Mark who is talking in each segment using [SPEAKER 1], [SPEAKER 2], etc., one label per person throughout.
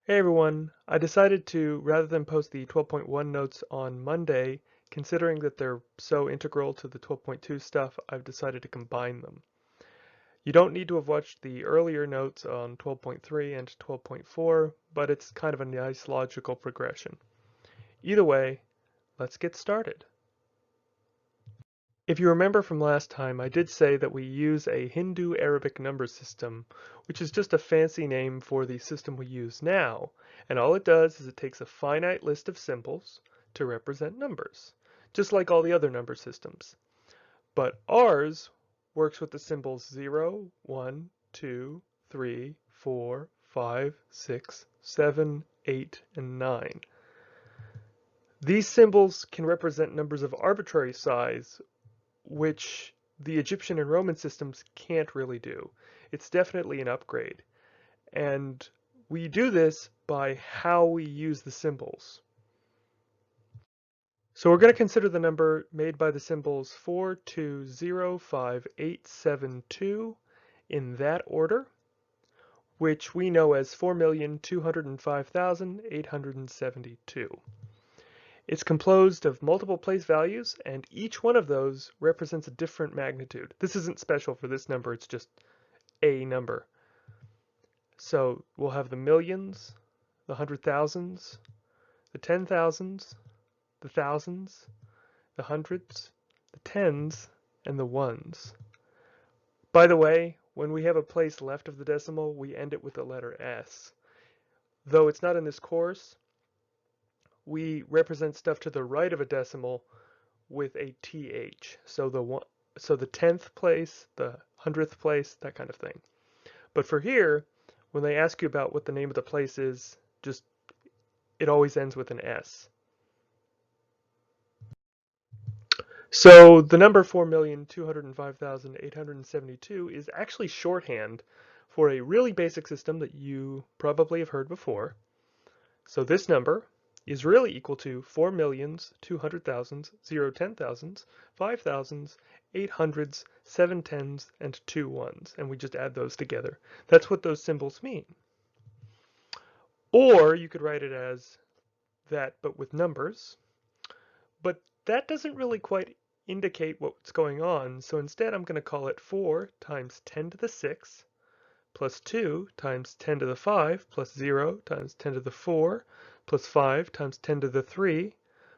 [SPEAKER 1] Hey everyone, I decided to, rather than post the 12.1 notes on Monday, considering that they're so integral to the 12.2 stuff, I've decided to combine them. You don't need to have watched the earlier notes on 12.3 and 12.4, but it's kind of a nice logical progression. Either way, let's get started. If you remember from last time, I did say that we use a Hindu Arabic number system, which is just a fancy name for the system we use now, and all it does is it takes a finite list of symbols to represent numbers, just like all the other number systems. But ours works with the symbols 0, 1, 2, 3, 4, 5, 6, 7, 8, and 9. These symbols can represent numbers of arbitrary size, which the Egyptian and Roman systems can't really do. It's definitely an upgrade. And we do this by how we use the symbols. So we're going to consider the number made by the symbols 4205872 in that order, which we know as 4,205,872. It's composed of multiple place values, and each one of those represents a different magnitude. This isn't special for this number, it's just a number. So we'll have the millions, the hundred thousands, the 10,000s, the thousands, the hundreds, the tens, and the ones. By the way, when we have a place left of the decimal, we end it with the letter S. Though it's not in this course, we represent stuff to the right of a decimal with a TH. So the 10th place, the 100th place, that kind of thing. But for here, when they ask you about what the name of the place is, just it always ends with an S. So the number 4,205,872 is actually shorthand for a really basic system that you probably have heard before. So this number is really equal to 4 millions, 200,000s, 0 10,000s, 5,000s, 800s, 7 tens, and 2 ones, and we just add those together. That's what those symbols mean. Or you could write it as that, but with numbers. But that doesn't really quite indicate what's going on, so instead I'm going to call it 4 times 10 to the 6 plus 2 times 10 to the 5 plus 0 times 10 to the 4 plus 5 times 10 to the 3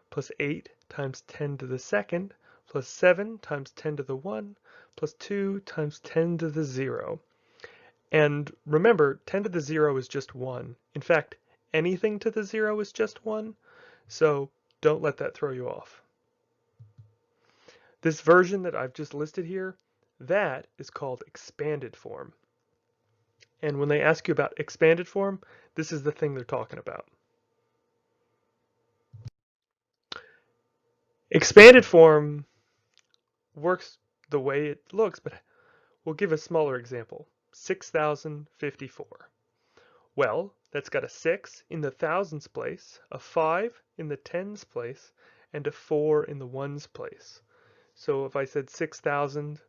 [SPEAKER 1] plus 8 times 10 to the second plus 7 times 10 to the 1 plus 2 times 10 to the 0. And remember, 10 to the 0 is just 1. In fact, anything to the 0 is just 1, so don't let that throw you off. This version that I've just listed here, that is called expanded form. And when they ask you about expanded form, this is the thing they're talking about. Expanded form works the way it looks, but we'll give a smaller example. 6,054. Well, that's got a 6 in the thousands place, a 5 in the tens place, and a 4 in the ones place. So if I said 6,000,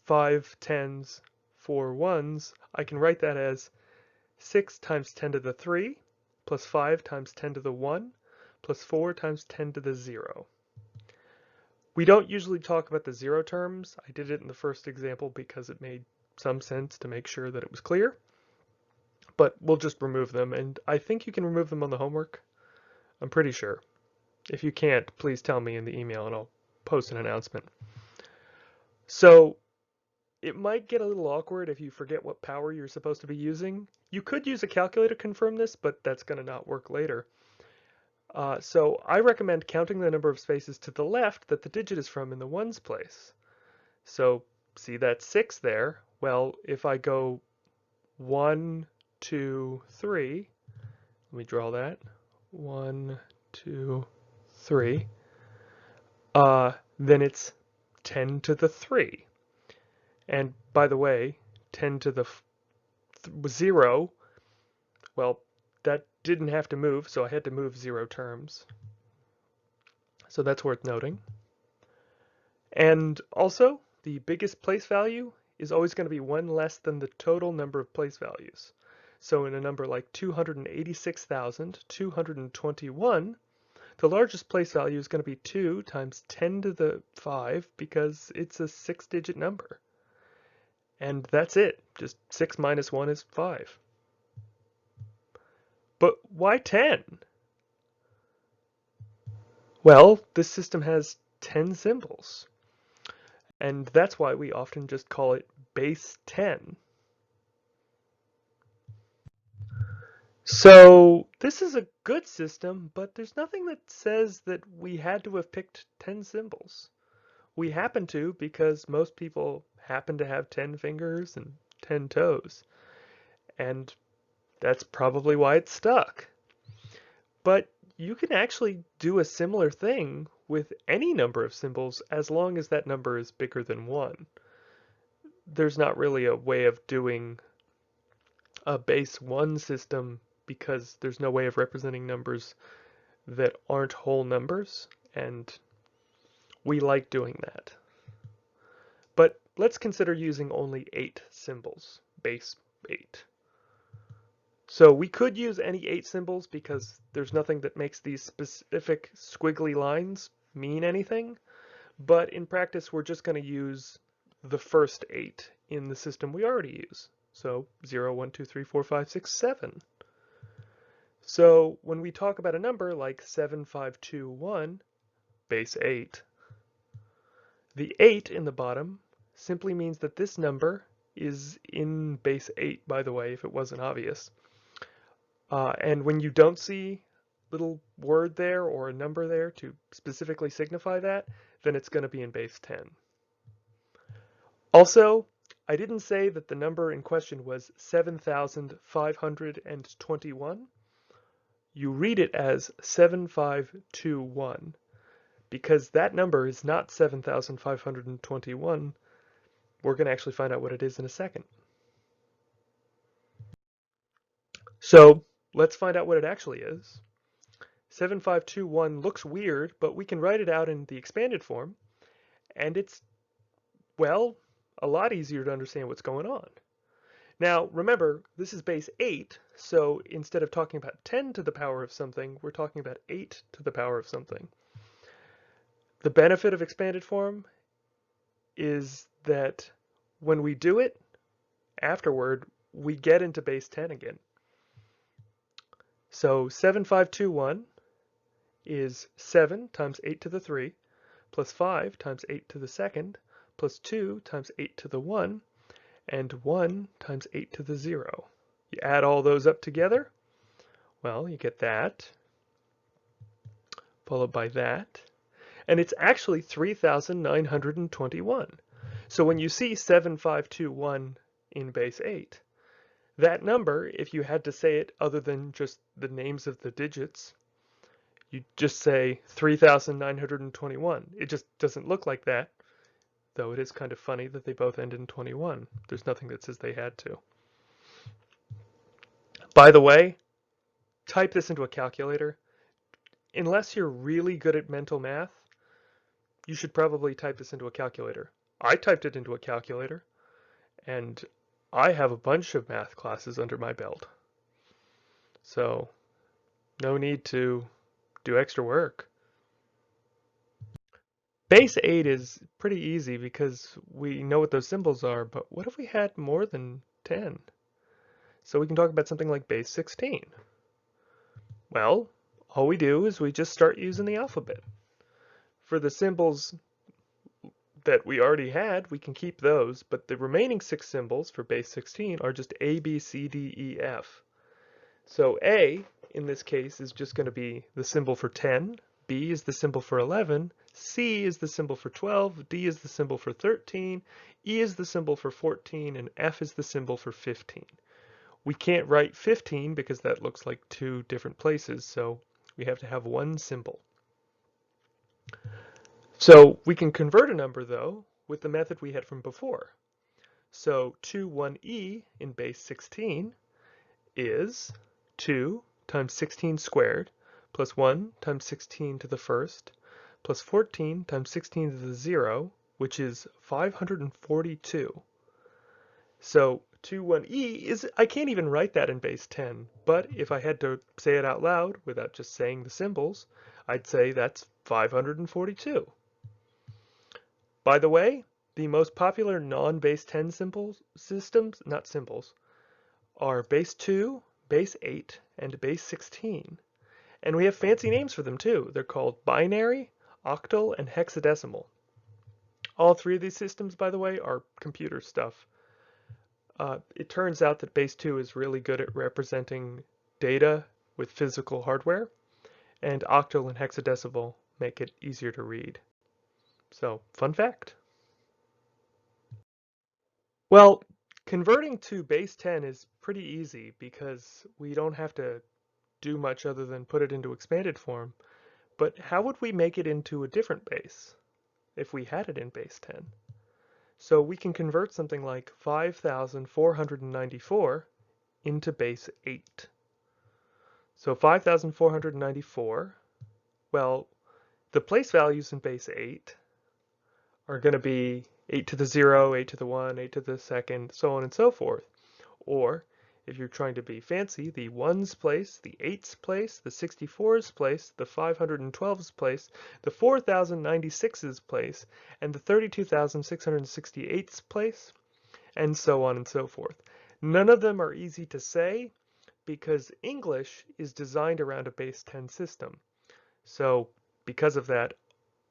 [SPEAKER 1] 5 tens, 4 ones, I can write that as 6 times 10 to the 3 plus 5 times 10 to the 1 plus 4 times 10 to the 0. We don't usually talk about the 0 terms. I did it in the first example because it made some sense to make sure that it was clear. But we'll just remove them, and I think you can remove them on the homework. I'm pretty sure. If you can't, please tell me in the email and I'll post an announcement. So it might get a little awkward if you forget what power you're supposed to be using. You could use a calculator to confirm this, but that's going to not work later. So I recommend counting the number of spaces to the left that the digit is from in the ones place. So see that 6 there? Well, if I go 1, 2, 3, let me draw that. 1, 2, 3. Then it's 10 to the 3. And by the way, 10 to the 0, well, that didn't have to move, so I had to move 0 terms. So that's worth noting. And also, the biggest place value is always going to be one less than the total number of place values. So in a number like 286,221, the largest place value is going to be 2 times 10 to the 5 because it's a 6-digit number. And that's it. Just 6 minus 1 is 5. But why 10? Well, this system has 10 symbols. And that's why we often just call it base 10. So this is a good system, but there's nothing that says that we had to have picked 10 symbols. We happen to because most people happen to have 10 fingers and 10 toes. And that's probably why it's stuck. But you can actually do a similar thing with any number of symbols as long as that number is bigger than 1. There's not really a way of doing a base 1 system because there's no way of representing numbers that aren't whole numbers, and we like doing that. But let's consider using only 8 symbols, base 8. So we could use any 8 symbols because there's nothing that makes these specific squiggly lines mean anything, but in practice we're just going to use the first 8 in the system we already use. So 0, 1, 2, 3, 4, 5, 6, 7. So when we talk about a number like 7521, base 8, the 8 in the bottom simply means that this number is in base 8, by the way, if it wasn't obvious. And when you don't see little word there or a number there to specifically signify that, then it's going to be in base 10. Also, I didn't say that the number in question was 7,521. You read it as 7521 because that number is not 7,521. We're going to actually find out what it is in a second. So let's find out what it actually is. 7521 looks weird, but we can write it out in the expanded form, and it's, well, a lot easier to understand what's going on. Now, remember, this is base 8, so instead of talking about 10 to the power of something, we're talking about 8 to the power of something. The benefit of expanded form is that when we do it, afterward, we get into base 10 again. So 7521 is 7 times 8 to the 3, plus 5 times 8 to the second, plus 2 times 8 to the 1, and 1 times 8 to the 0. You add all those up together, well, you get that, followed by that, and it's actually 3,921. So when you see 7521 in base 8, that number, if you had to say it other than just the names of the digits, you just say 3,921. It just doesn't look like that, though it is kind of funny that they both end in 21. There's nothing that says they had to. By the way, type this into a calculator. Unless you're really good at mental math, you should probably type this into a calculator. I typed it into a calculator, and I have a bunch of math classes under my belt. So, no need to do extra work. Base 8 is pretty easy because we know what those symbols are, but what if we had more than 10? So we can talk about something like base 16. Well, all we do is we just start using the alphabet. For the symbols that we already had, we can keep those, but the remaining 6 symbols for base 16 are just A, B, C, D, E, F. So A, in this case, is just going to be the symbol for 10, B is the symbol for 11, C is the symbol for 12, D is the symbol for 13, E is the symbol for 14, and F is the symbol for 15. We can't write 15 because that looks like 2 different places, so we have to have one symbol. So we can convert a number, though, with the method we had from before. So 21e in base 16 is 2 times 16 squared plus 1 times 16 to the first plus 14 times 16 to the 0, which is 542. So 521e is, I can't even write that in base 10, but if I had to say it out loud without just saying the symbols, I'd say that's 542. By the way, the most popular non-base 10 systems, not symbols, are base 2, base 8, and base 16. And we have fancy names for them too. They're called binary, octal, and hexadecimal. All three of these systems, by the way, are computer stuff. It turns out that base 2 is really good at representing data with physical hardware, and octal and hexadecimal make it easier to read. So, fun fact. Well, converting to base 10 is pretty easy because we don't have to do much other than put it into expanded form. But how would we make it into a different base if we had it in base 10? So we can convert something like 5,494 into base 8. So 5,494, well, the place values in base 8 are going to be 8 to the 0, 8 to the 1, 8 to the second, so on and so forth. Or, if you're trying to be fancy, the 1's place, the 8's place, the 64's place, the 512's place, the 4,096's place, and the 32,668's place, and so on and so forth. None of them are easy to say because English is designed around a base 10 system. So because of that,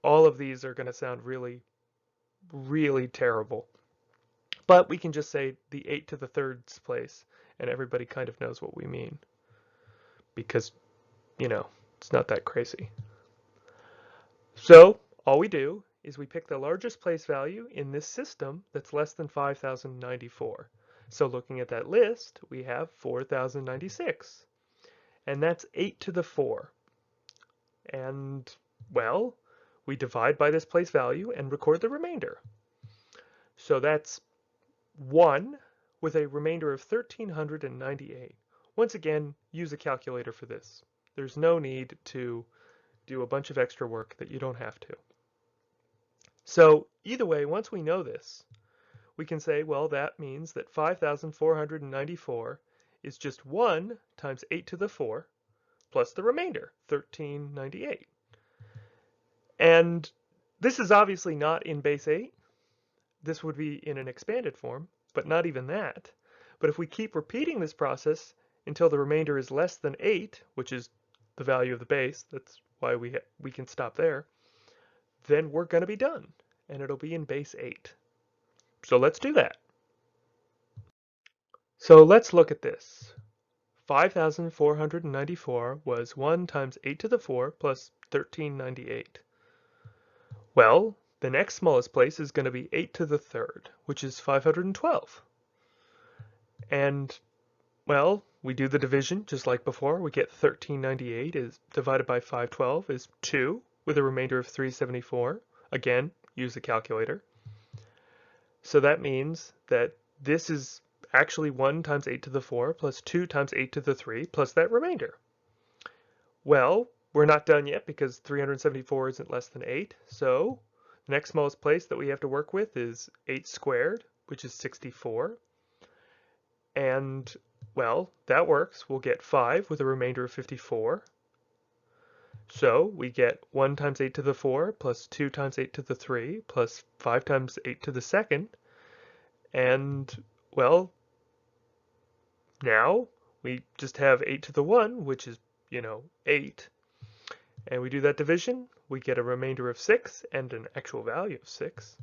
[SPEAKER 1] all of these are going to sound really, really terrible. But we can just say the 8 to the 3rd's place, and everybody kind of knows what we mean. Because, you know, it's not that crazy. So all we do is we pick the largest place value in this system that's less than 5,094. So looking at that list, we have 4,096. And that's 8 to the 4. And, well, we divide by this place value and record the remainder. So that's 1 with a remainder of 1,398. Once again, use a calculator for this. There's no need to do a bunch of extra work that you don't have to. So either way, once we know this, we can say, well, that means that 5,494 is just 1 times 8 to the 4 plus the remainder, 1,398. And this is obviously not in base 8. This would be in an expanded form, but not even that. But if we keep repeating this process until the remainder is less than 8, which is the value of the base, that's why we can stop there, then we're going to be done, and it'll be in base 8. So let's do that. So let's look at this. 5,494 was 1 times 8 to the 4 plus 1,398. Well, the next smallest place is going to be 8 to the 3rd, which is 512. And, well, we do the division just like before. We get 1,398 is divided by 512 is 2 with a remainder of 374. Again, use the calculator. So that means that this is actually 1 times 8 to the 4 plus 2 times 8 to the 3 plus that remainder. Well, we're not done yet because 374 isn't less than 8. So the next smallest place that we have to work with is 8 squared, which is 64. And, well, that works. We'll get 5 with a remainder of 54. So we get 1 times 8 to the 4 plus 2 times 8 to the 3 plus 5 times 8 to the second. And, well, now we just have 8 to the 1, which is, 8. And we do that division, we get a remainder of 6 and an actual value of 6.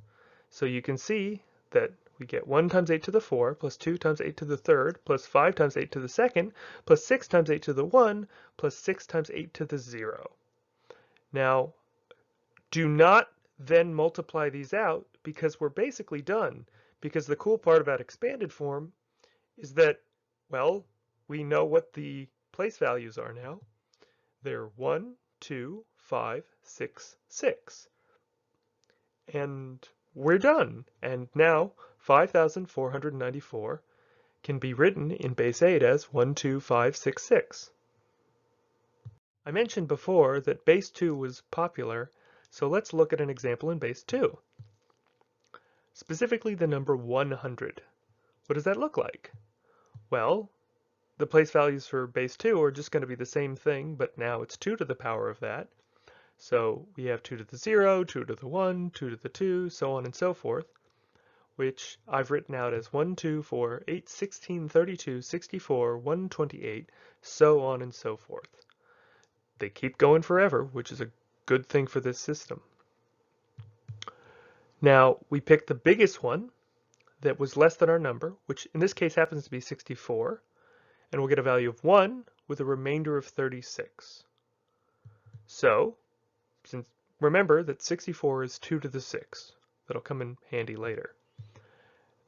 [SPEAKER 1] So you can see that we get 1 times 8 to the 4 plus 2 times 8 to the 3rd plus 5 times 8 to the second plus 6 times 8 to the 1 plus 6 times 8 to the 0. Now, do not then multiply these out because we're basically done. Because the cool part about expanded form is that, well, we know what the place values are now. They're 1, 2, 5, 6, 6. And we're done. And now 5,494 can be written in base 8 as 1, 2, 5, 6, 6. I mentioned before that base 2 was popular, so let's look at an example in base 2. Specifically the number 100. What does that look like? Well, the place values for base 2 are just going to be the same thing, but now it's 2 to the power of that. So we have 2 to the 0, 2 to the 1, 2 to the 2, so on and so forth, which I've written out as 1, 2, 4, 8, 16, 32, 64, 128, so on and so forth. They keep going forever, which is a good thing for this system. Now, we picked the biggest one that was less than our number, which in this case happens to be 64, and we'll get a value of 1 with a remainder of 36. So, since remember that 64 is 2 to the 6. That'll come in handy later.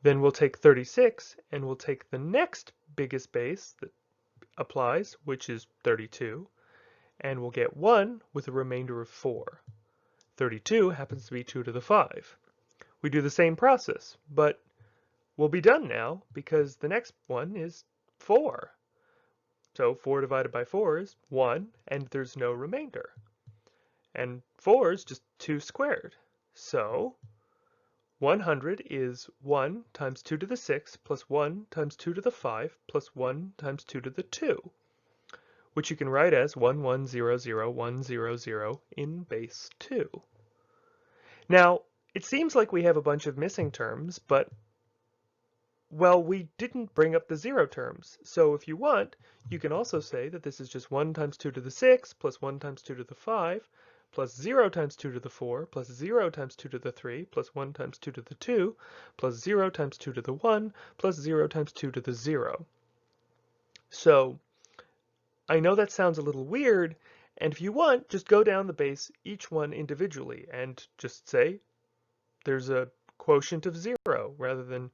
[SPEAKER 1] Then we'll take 36 and we'll take the next biggest base that applies, which is 32, and we'll get 1 with a remainder of 4. 32 happens to be 2 to the 5. We do the same process, but we'll be done now because the next one is 4. So 4 divided by 4 is 1, and there's no remainder. And 4 is just 2 squared. So 100 is 1 times 2 to the 6 plus 1 times 2 to the 5 plus 1 times 2 to the 2, which you can write as 1100100 in base 2. Now, it seems like we have a bunch of missing terms, but well, we didn't bring up the 0 terms. So if you want, you can also say that this is just 1 times 2 to the 6 plus 1 times 2 to the 5 plus 0 times 2 to the 4 plus 0 times 2 to the 3 plus 1 times 2 to the 2 plus 0 times 2 to the 1 plus 0 times 2 to the 0. So I know that sounds a little weird, and if you want, just go down the base each one individually and just say there's a quotient of 0 rather than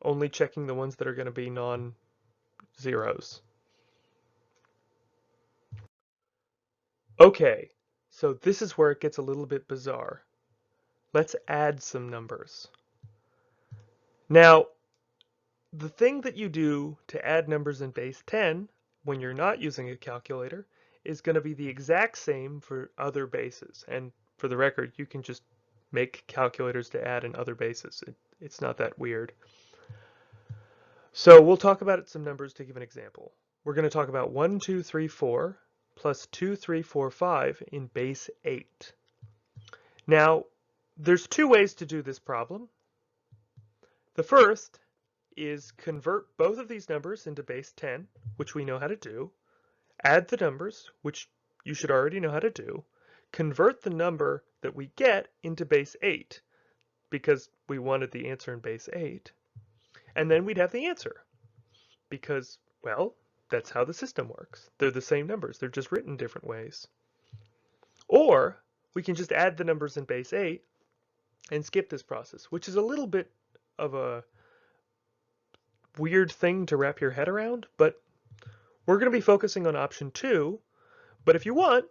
[SPEAKER 1] only checking the ones that are going to be non-zeros. Okay, so this is where it gets a little bit bizarre. Let's add some numbers. Now, the thing that you do to add numbers in base 10 when you're not using a calculator is going to be the exact same for other bases. And for the record, you can just make calculators to add in other bases. It's not that weird. So we'll talk about some numbers to give an example. We're going to talk about 1, 2, 3, 4 plus 2, 3, 4, 5 in base 8. Now, there's two ways to do this problem. The first is convert both of these numbers into base 10, which we know how to do, add the numbers, which you should already know how to do, convert the number that we get into base 8, because we wanted the answer in base 8, and then we'd have the answer, because, well, that's how the system works. They're the same numbers, they're just written different ways. Or we can just add the numbers in base 8 and skip this process, which is a little bit of a weird thing to wrap your head around, but we're going to be focusing on option 2, but if you want,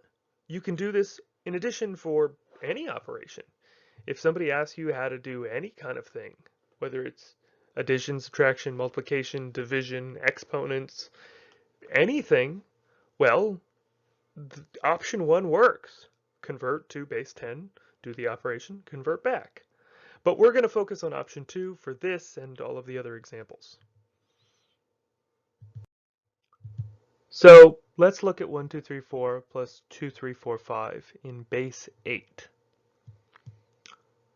[SPEAKER 1] you can do this in addition for any operation. If somebody asks you how to do any kind of thing, whether it's addition, subtraction, multiplication, division, exponents, anything, well, option 1 works. Convert to base 10, do the operation, convert back. But we're going to focus on option 2 for this and all of the other examples. So let's look at 1, 2, 3, 4 plus 2, 3, 4, 5 in base 8.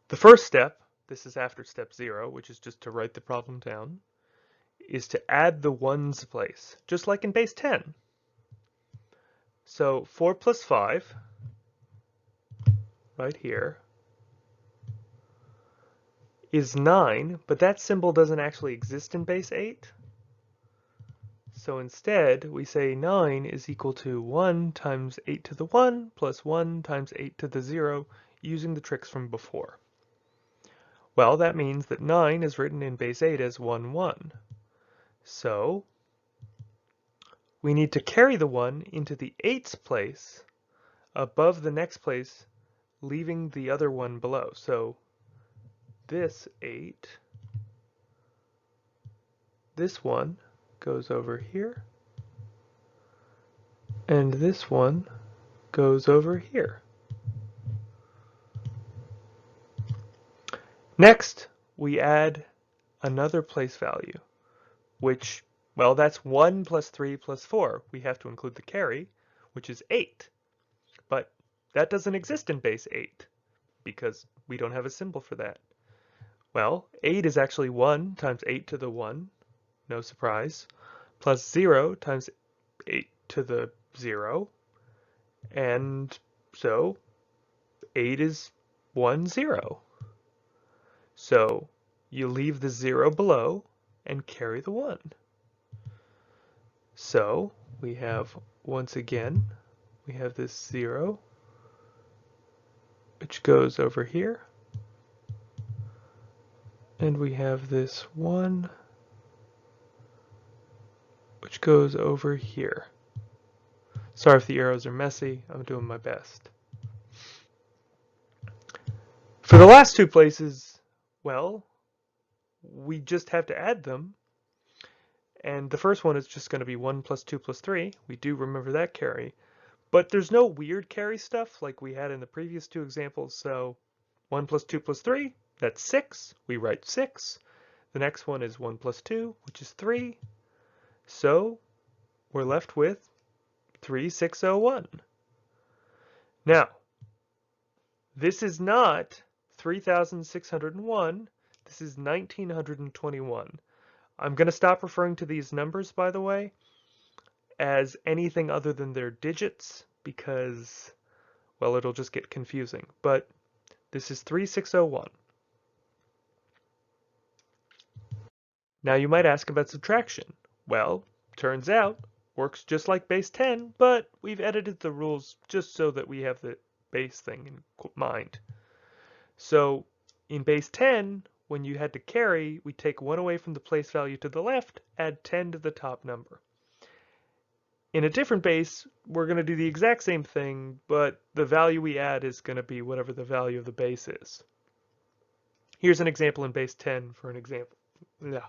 [SPEAKER 1] The first step, this is after step 0, which is just to write the problem down, is to add the ones place, just like in base 10. So 4 plus 5, right here, is 9, but that symbol doesn't actually exist in base 8. So instead, we say 9 is equal to 1 times 8 to the 1 plus 1 times 8 to the 0 using the tricks from before. Well, that means that 9 is written in base 8 as 1, 1. So we need to carry the 1 into the 8's place above the next place, leaving the other one below. So this 8, this one goes over here, and this one goes over here. Next, we add another place value, which, well, that's 1 plus 3 plus 4. We have to include the carry, which is 8. But that doesn't exist in base 8 because we don't have a symbol for that. Well, 8 is actually 1 times 8 to the 1, no surprise, plus 0 times 8 to the 0, and so 8 is 1, 0. So you leave the 0 below and carry the 1. So we have, once again, we have this 0, which goes over here, and we have this 1, which goes over here. Sorry if the arrows are messy, I'm doing my best. For the last two places, well, we just have to add them. And the first one is just going to be 1 plus 2 plus 3. We do remember that carry. But there's no weird carry stuff like we had in the previous two examples. So 1 plus 2 plus 3, that's 6. We write 6. The next one is 1 plus 2, which is 3. So we're left with 3601. Now, this is not 3601. This is 1921. I'm going to stop referring to these numbers, by the way, as anything other than their digits because, well, it'll just get confusing. But this is 3601. Now you might ask about subtraction. Well, turns out, works just like base 10, but we've edited the rules just so that we have the base thing in mind. So in base 10, when you had to carry, we take 1 away from the place value to the left, add 10 to the top number. In a different base, we're going to do the exact same thing, but the value we add is going to be whatever the value of the base is. Here's an example in base 10 for an example. Yeah.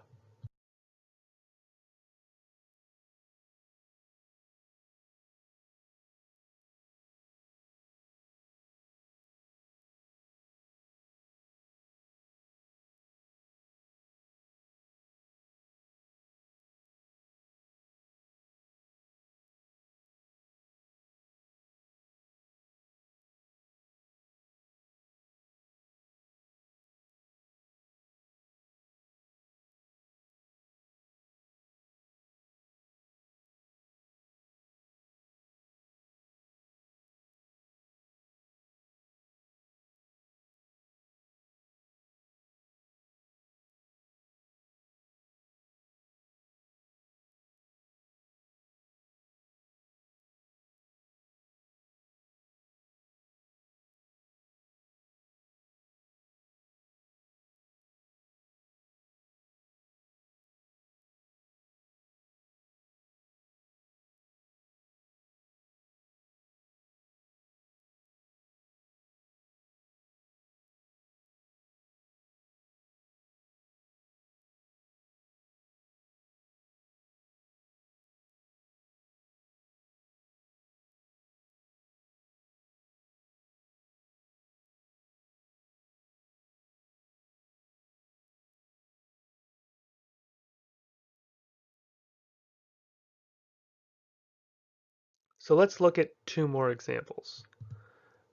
[SPEAKER 1] So let's look at two more examples.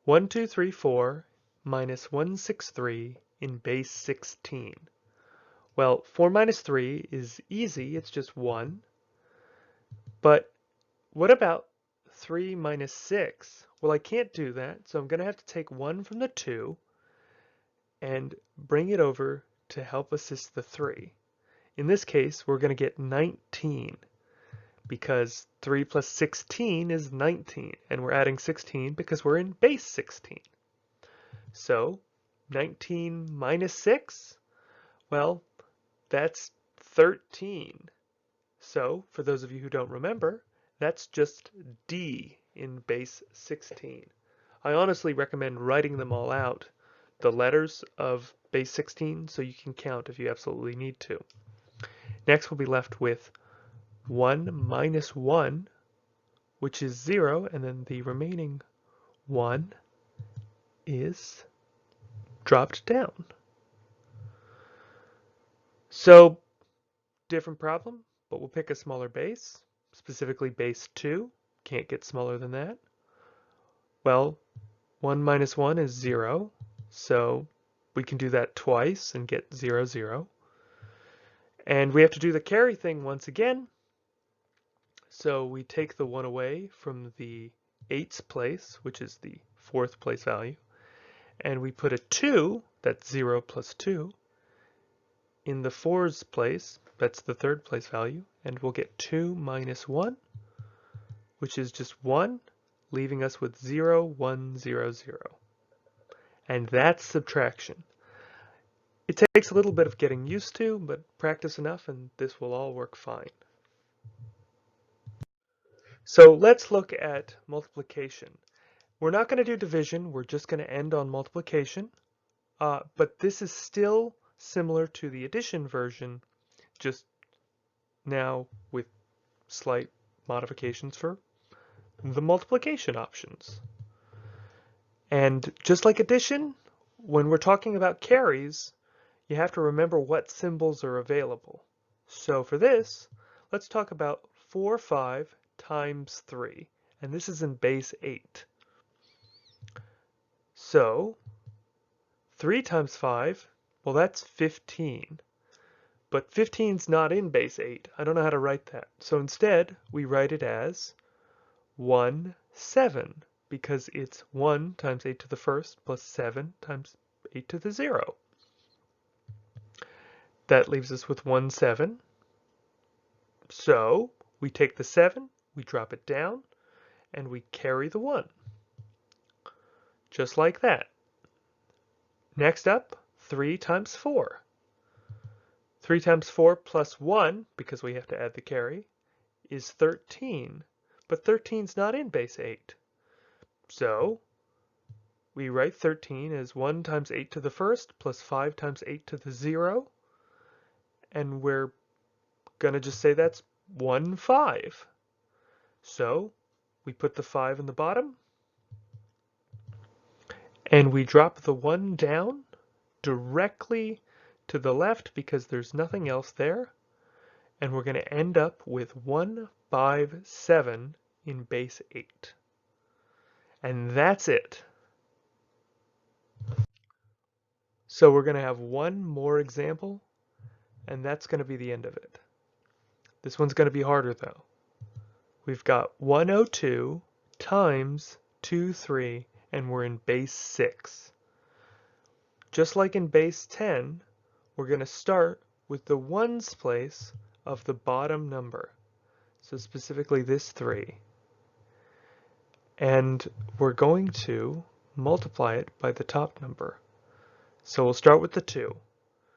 [SPEAKER 1] 1234 minus 163 in base 16. Well, 4 minus 3 is easy, it's just 1. But what about 3 minus 6? Well, I can't do that, so I'm going to have to take 1 from the 2 and bring it over to help assist the 3. In this case, we're going to get 19 because 3 plus 16 is 19, and we're adding 16 because we're in base 16. So 19 minus 6, well, that's 13. So for those of you who don't remember, that's just D in base 16. I honestly recommend writing them all out, the letters of base 16, so you can count if you absolutely need to. Next we'll be left with 1 minus 1, which is 0, and then the remaining 1 is dropped down. So, different problem, but we'll pick a smaller base, specifically base 2. Can't get smaller than that. Well, 1 minus 1 is 0, so we can do that twice and get 0, 0. And we have to do the carry thing once again. So we take the 1 away from the 8's place, which is the 4th place value, and we put a 2, that's 0 plus 2, in the 4's place, that's the 3rd place value, and we'll get 2 minus 1, which is just 1, leaving us with 0, 1, 0, 0. And that's subtraction. It takes a little bit of getting used to, but practice enough and this will all work fine. So let's look at multiplication. We're not going to do division, we're just going to end on multiplication, but this is still similar to the addition version, just now with slight modifications for the multiplication options. And just like addition, when we're talking about carries, you have to remember what symbols are available. So for this, let's talk about 4, 5 times 3, and this is in base 8. So 3 times 5, well that's 15. But 15's not in base 8. I don't know how to write that. So instead, we write it as 1, 7, because it's 1 times 8 to the first plus 7 times 8 to the 0. That leaves us with 1, 7. So we take the 7, we drop it down, and we carry the 1. Just like that. Next up, 3 times 4. 3 times 4 plus 1, because we have to add the carry, is 13. But 13's not in base 8. So we write 13 as 1 times 8 to the first plus 5 times 8 to the 0. And we're going to just say that's 1, 5. So we put the 5 in the bottom. And we drop the 1 down directly to the left because there's nothing else there. And we're going to end up with 1, 5, 7 in base 8. And that's it. So we're going to have one more example, and that's going to be the end of it. This one's going to be harder though. We've got 102 times 23, and we're in base 6. Just like in base 10, we're going to start with the ones place of the bottom number. So specifically this 3. And we're going to multiply it by the top number. So we'll start with the 2.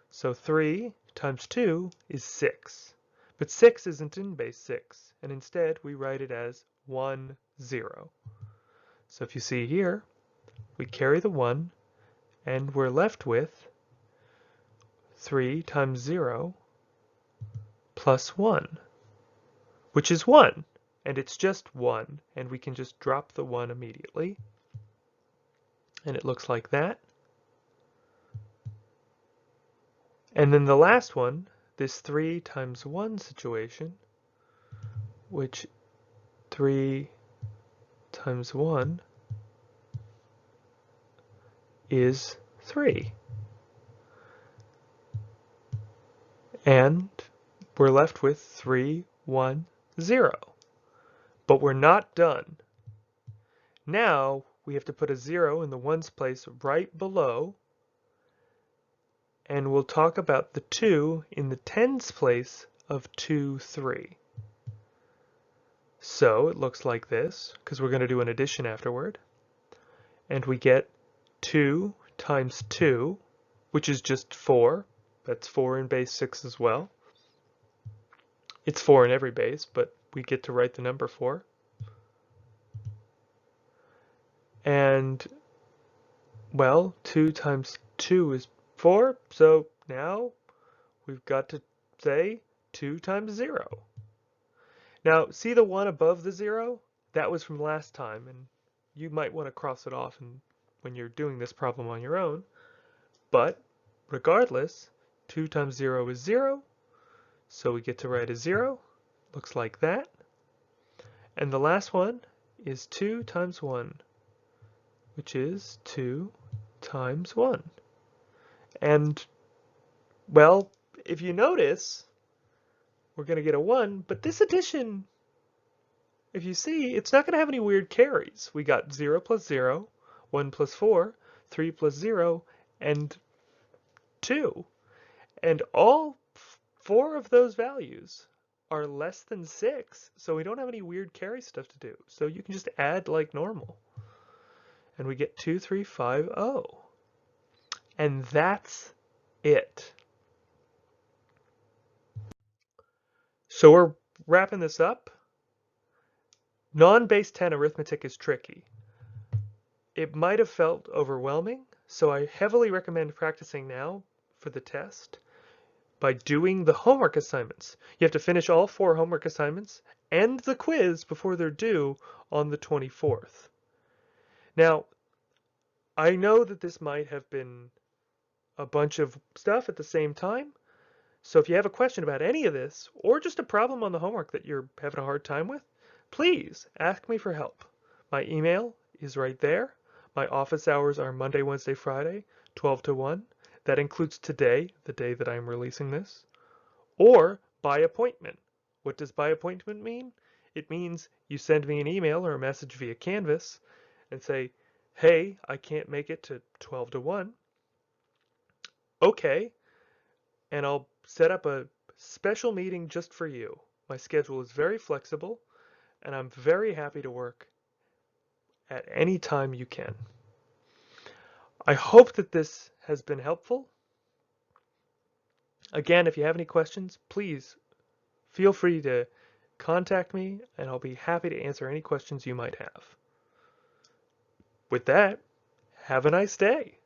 [SPEAKER 1] So 3 times 2 is 6. But 6 isn't in base 6, and instead we write it as 1, 0. So if you see here, we carry the 1, and we're left with 3 times 0 plus 1, which is 1. And it's just 1, and we can just drop the 1 immediately. And it looks like that. And then the last one, this 3 times 1 situation, which 3 times 1 is 3. And we're left with 3, 1, 0. But we're not done. Now we have to put a 0 in the ones place right below, and we'll talk about the 2 in the tens place of 2, 3. So it looks like this, because we're going to do an addition afterward. And we get 2 times 2, which is just 4. That's 4 in base 6 as well. It's 4 in every base, but we get to write the number 4. And, well, 2 times 2 is 4, so now we've got to say 2 times 0. Now, see the 1 above the 0? That was from last time, and you might want to cross it off when you're doing this problem on your own. But regardless, 2 times 0 is 0, so we get to write a 0. Looks like that. And the last one is 2 times 1, which is 2 times 1. And, well, if you notice, we're going to get a 1, but this addition, if you see, it's not going to have any weird carries. We got 0 plus 0, 1 plus 4, 3 plus 0, and 2. And all 4 of those values are less than 6, so we don't have any weird carry stuff to do. So you can just add like normal. And we get 2350. And that's it. So we're wrapping this up. Non-base 10 arithmetic is tricky. It might have felt overwhelming, so I heavily recommend practicing now for the test by doing the homework assignments. You have to finish all 4 homework assignments and the quiz before they're due on the 24th. Now, I know that this might have been a bunch of stuff at the same time, so if you have a question about any of this, or just a problem on the homework that you're having a hard time with, please ask me for help. My email is right there. My office hours are Monday, Wednesday, Friday, 12 to 1. That includes today, the day that I'm releasing this. Or by appointment. What does by appointment mean? It means you send me an email or a message via Canvas and say, hey, I can't make it to 12 to 1. Okay, and I'll set up a special meeting just for you. My schedule is very flexible, and I'm very happy to work at any time you can. I hope that this has been helpful. Again, if you have any questions, please feel free to contact me, and I'll be happy to answer any questions you might have. With that, have a nice day.